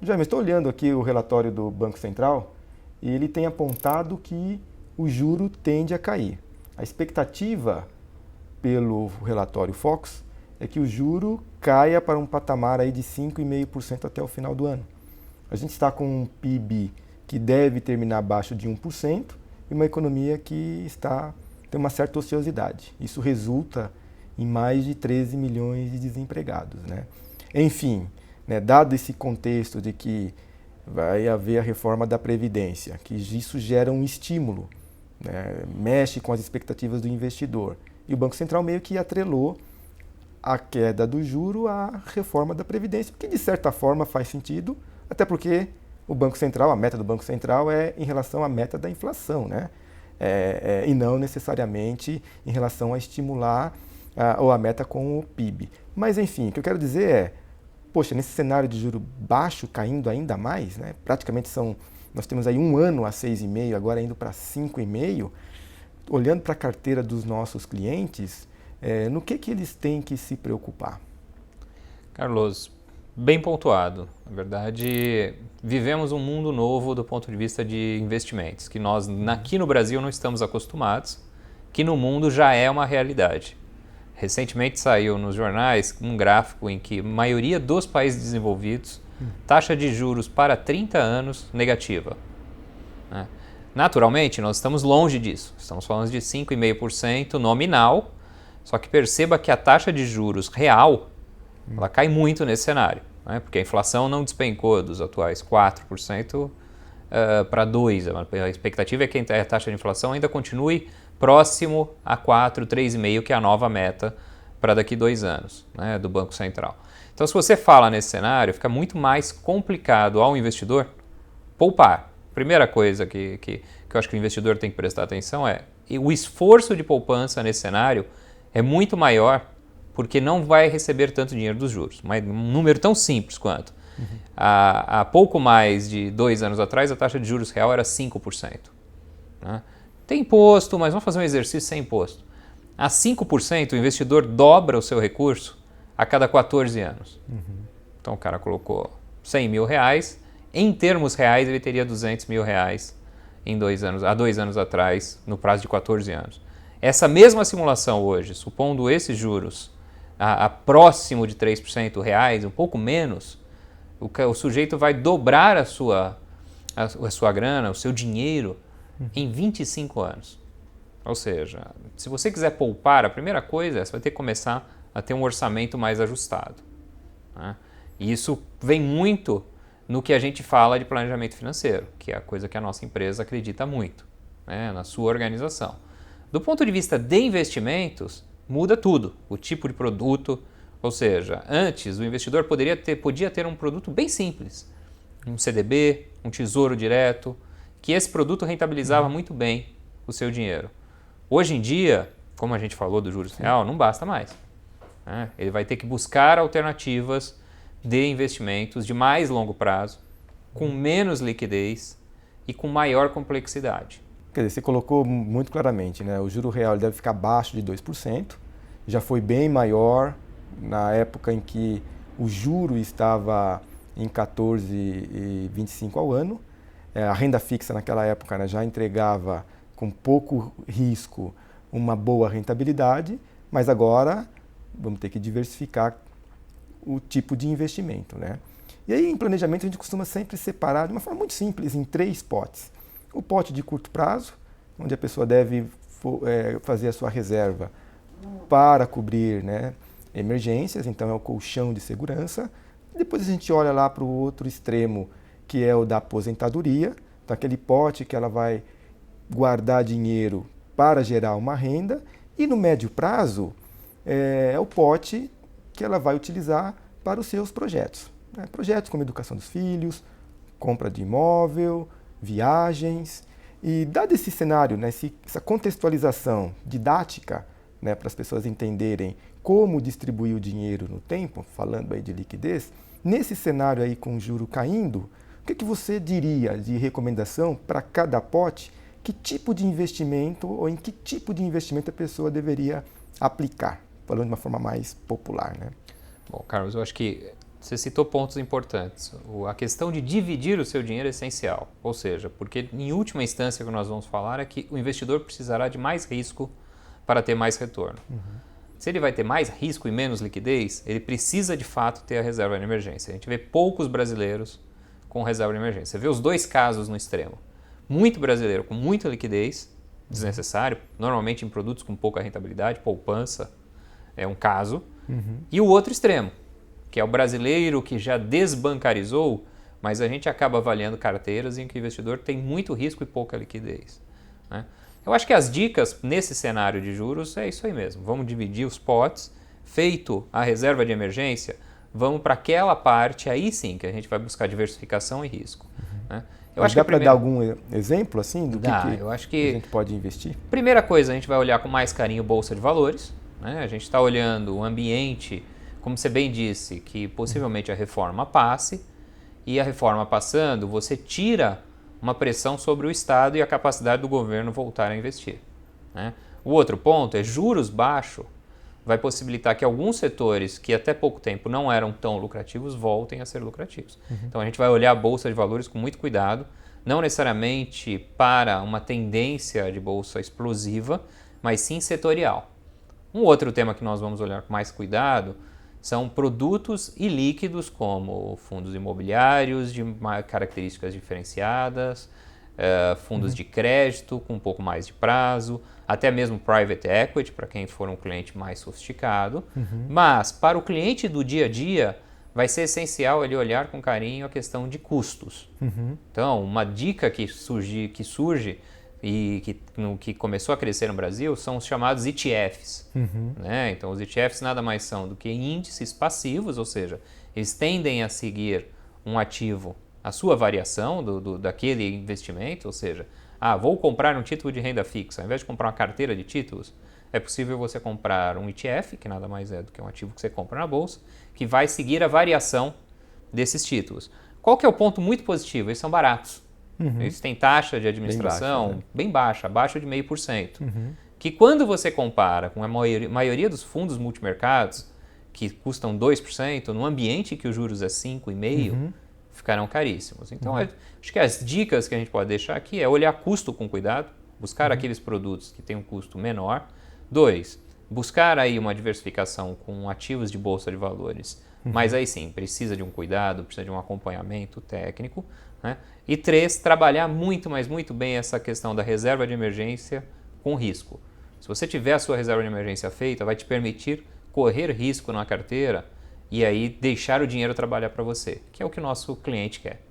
Jaime, estou olhando aqui o relatório do Banco Central e ele tem apontado que o juro tende a cair. A expectativa pelo relatório Fox é que o juro caia para um patamar aí de 5,5% até o final do ano. A gente está com um PIB que deve terminar abaixo de 1% e uma economia que tem uma certa ociosidade. Isso resulta em mais de 13 milhões de desempregados, né? Enfim, né, dado esse contexto de que vai haver a reforma da Previdência, que isso gera um estímulo, né, mexe com as expectativas do investidor. E o Banco Central meio que atrelou a queda do juro à reforma da Previdência, que de certa forma faz sentido, até porque o Banco Central, a meta do Banco Central é em relação à meta da inflação, né? E não necessariamente em relação a estimular ou a meta com o PIB. Mas enfim, o que eu quero dizer é, poxa, nesse cenário de juro baixo caindo ainda mais, né? Praticamente nós temos aí um ano a 6,5, agora indo para 5,5, olhando para a carteira dos nossos clientes, no que eles têm que se preocupar? Carlos, bem pontuado. Na verdade, vivemos um mundo novo do ponto de vista de investimentos, que nós aqui no Brasil não estamos acostumados, que no mundo já é uma realidade. Recentemente saiu nos jornais um gráfico em que a maioria dos países desenvolvidos, taxa de juros para 30 anos negativa, né? Naturalmente, nós estamos longe disso. Estamos falando de 5,5% nominal, só que perceba que a taxa de juros real ela cai muito nesse cenário, né? Porque a inflação não despencou dos atuais 4% para 2%. A expectativa é que a taxa de inflação ainda continue próximo a 4, 3,5%, que é a nova meta para daqui 2 anos, né, do Banco Central. Então, se você fala nesse cenário, fica muito mais complicado ao investidor poupar. Primeira coisa que eu acho que o investidor tem que prestar atenção é o esforço de poupança nesse cenário é muito maior porque não vai receber tanto dinheiro dos juros. Mas um número tão simples quanto. Há pouco mais de 2 anos atrás, a taxa de juros real era 5%. Né? Tem imposto, mas vamos fazer um exercício sem imposto. A 5%, o investidor dobra o seu recurso a cada 14 anos. Então o cara colocou 100 mil reais, em termos reais ele teria 200 mil reais há 2 anos atrás, no prazo de 14 anos. Essa mesma simulação hoje, supondo esses juros a próximo de 3% reais, um pouco menos, o sujeito vai dobrar a sua grana, o seu dinheiro, em 25 anos. Ou seja, se você quiser poupar, a primeira coisa é você vai ter que começar a ter um orçamento mais ajustado, né? E isso vem muito no que a gente fala de planejamento financeiro, que é a coisa que a nossa empresa acredita muito, né, na sua organização. Do ponto de vista de investimentos, muda tudo, o tipo de produto, ou seja, antes o investidor podia ter um produto bem simples, um CDB, um tesouro direto, que esse produto rentabilizava muito bem o seu dinheiro. Hoje em dia, como a gente falou do juros real, não basta mais, né? Ele vai ter que buscar alternativas de investimentos de mais longo prazo, com menos liquidez e com maior complexidade. Quer dizer, você colocou muito claramente, né? O juro real deve ficar abaixo de 2%, já foi bem maior na época em que o juro estava em 14,25 ao ano. A renda fixa naquela época, né, já entregava com pouco risco uma boa rentabilidade, mas agora vamos ter que diversificar o tipo de investimento, né? E aí em planejamento a gente costuma sempre separar de uma forma muito simples em 3 potes. O pote de curto prazo, onde a pessoa deve fazer a sua reserva para cobrir, né, emergências, então é o colchão de segurança. Depois a gente olha lá para o outro extremo, que é o da aposentadoria, então aquele pote que ela vai guardar dinheiro para gerar uma renda, e no médio prazo é o pote que ela vai utilizar para os seus projetos, né? Projetos como educação dos filhos, compra de imóvel, viagens. E dado esse cenário, né, essa contextualização didática, né, para as pessoas entenderem como distribuir o dinheiro no tempo, falando aí de liquidez, nesse cenário aí com o juro caindo, o que você diria de recomendação para cada pote? Que tipo de investimento ou em que tipo de investimento a pessoa deveria aplicar? Falando de uma forma mais popular, né? Bom, Carlos, eu acho que Você citou pontos importantes. A questão de dividir o seu dinheiro é essencial. Ou seja, porque em última instância o que nós vamos falar é que o investidor precisará de mais risco para ter mais retorno. Se ele vai ter mais risco e menos liquidez, ele precisa de fato ter a reserva de emergência. A gente vê poucos brasileiros com reserva de emergência. Você vê os dois casos no extremo. Muito brasileiro com muita liquidez, desnecessário, normalmente em produtos com pouca rentabilidade, poupança é um caso. E o outro extremo, que é o brasileiro que já desbancarizou, mas a gente acaba avaliando carteiras em que o investidor tem muito risco e pouca liquidez, né? Eu acho que as dicas nesse cenário de juros é isso aí mesmo. Vamos dividir os potes, feito a reserva de emergência, vamos para aquela parte aí sim que a gente vai buscar diversificação e risco, né? Eu acho dá que para dar algum exemplo assim do eu acho que a gente pode investir? Primeira coisa, a gente vai olhar com mais carinho bolsa de valores, né? A gente está olhando o ambiente, como você bem disse, que possivelmente a reforma passe, e a reforma passando, você tira uma pressão sobre o Estado e a capacidade do governo voltar a investir, né? O outro ponto é juros baixos vai possibilitar que alguns setores que até pouco tempo não eram tão lucrativos voltem a ser lucrativos. Então a gente vai olhar a bolsa de valores com muito cuidado, não necessariamente para uma tendência de bolsa explosiva, mas sim setorial. Um outro tema que nós vamos olhar com mais cuidado são produtos ilíquidos como fundos imobiliários de características diferenciadas, fundos de crédito com um pouco mais de prazo, até mesmo private equity para quem for um cliente mais sofisticado. Mas para o cliente do dia a dia vai ser essencial ele olhar com carinho a questão de custos. Então, uma dica que surge e que começou a crescer no Brasil são os chamados ETFs. Né? Então, os ETFs nada mais são do que índices passivos, ou seja, eles tendem a seguir um ativo, a sua variação daquele investimento, ou seja, vou comprar um título de renda fixa, ao invés de comprar uma carteira de títulos, é possível você comprar um ETF, que nada mais é do que um ativo que você compra na bolsa, que vai seguir a variação desses títulos. Qual que é o ponto muito positivo? Eles são baratos. Eles têm taxa de administração bem baixa, abaixo de 0,5%. Que quando você compara com a maioria dos fundos multimercados, que custam 2%, num ambiente que os juros é 5,5%, ficarão caríssimos. Então, acho que as dicas que a gente pode deixar aqui é olhar custo com cuidado, buscar aqueles produtos que têm um custo menor. 2, buscar aí uma diversificação com ativos de bolsa de valores, mas aí sim, precisa de um cuidado, precisa de um acompanhamento técnico, né? E 3, trabalhar muito, mas muito bem essa questão da reserva de emergência com risco. Se você tiver a sua reserva de emergência feita, vai te permitir correr risco na carteira e aí deixar o dinheiro trabalhar para você, que é o que o nosso cliente quer.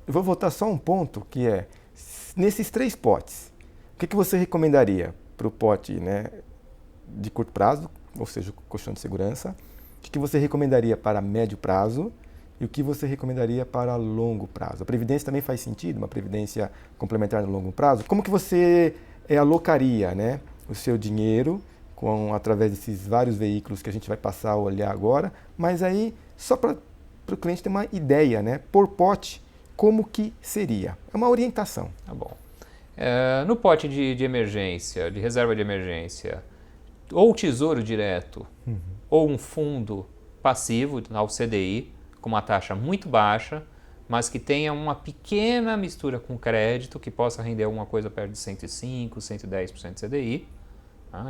Eu vou voltar só um ponto, que é, nesses 3 potes, o que você recomendaria para o pote, né, de curto prazo, ou seja, colchão de segurança, o que você recomendaria para médio prazo e o que você recomendaria para longo prazo? A previdência também faz sentido, uma previdência complementar no longo prazo? Como que você alocaria, né, o seu dinheiro através desses vários veículos que a gente vai passar a olhar agora, mas aí só para o cliente ter uma ideia, né, por pote, como que seria? É uma orientação. Tá bom. No pote de emergência, de reserva de emergência, ou tesouro direto, ou um fundo passivo, ao CDI, com uma taxa muito baixa, mas que tenha uma pequena mistura com crédito, que possa render alguma coisa perto de 105%, 110% CDI.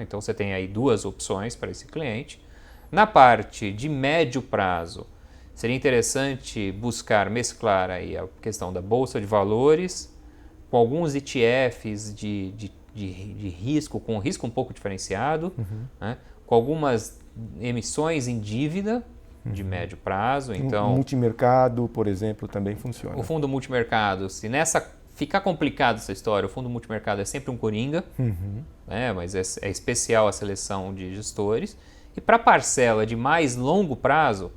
Então você tem aí 2 opções para esse cliente. Na parte de médio prazo, seria interessante buscar mesclar aí a questão da bolsa de valores com alguns ETFs de risco, com risco um pouco diferenciado, né? Com algumas emissões em dívida de médio prazo. Então, o multimercado, por exemplo, também funciona. O fundo multimercado, se nessa ficar complicado essa história, o fundo multimercado é sempre um coringa, né? Mas é especial a seleção de gestores. E para parcela de mais longo prazo,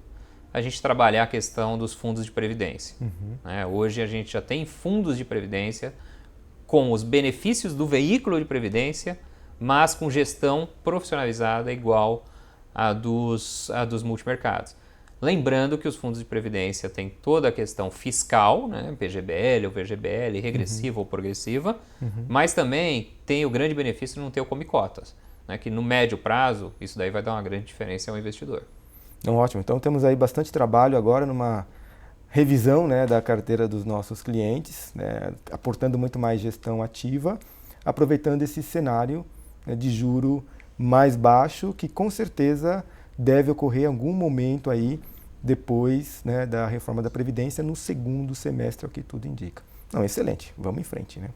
a gente trabalhar a questão dos fundos de previdência. Né? Hoje a gente já tem fundos de previdência com os benefícios do veículo de previdência, mas com gestão profissionalizada igual a dos multimercados. Lembrando que os fundos de previdência têm toda a questão fiscal, né? PGBL ou VGBL, regressiva ou progressiva, mas também tem o grande benefício de não ter o come cotas, né? Que no médio prazo isso daí vai dar uma grande diferença ao investidor. Então, ótimo. Então, temos aí bastante trabalho agora numa revisão, né, da carteira dos nossos clientes, né, aportando muito mais gestão ativa, aproveitando esse cenário, né, de juro mais baixo, que com certeza deve ocorrer em algum momento aí depois, né, da reforma da Previdência, no segundo semestre, é o que tudo indica. Não, excelente. Vamos em frente, né?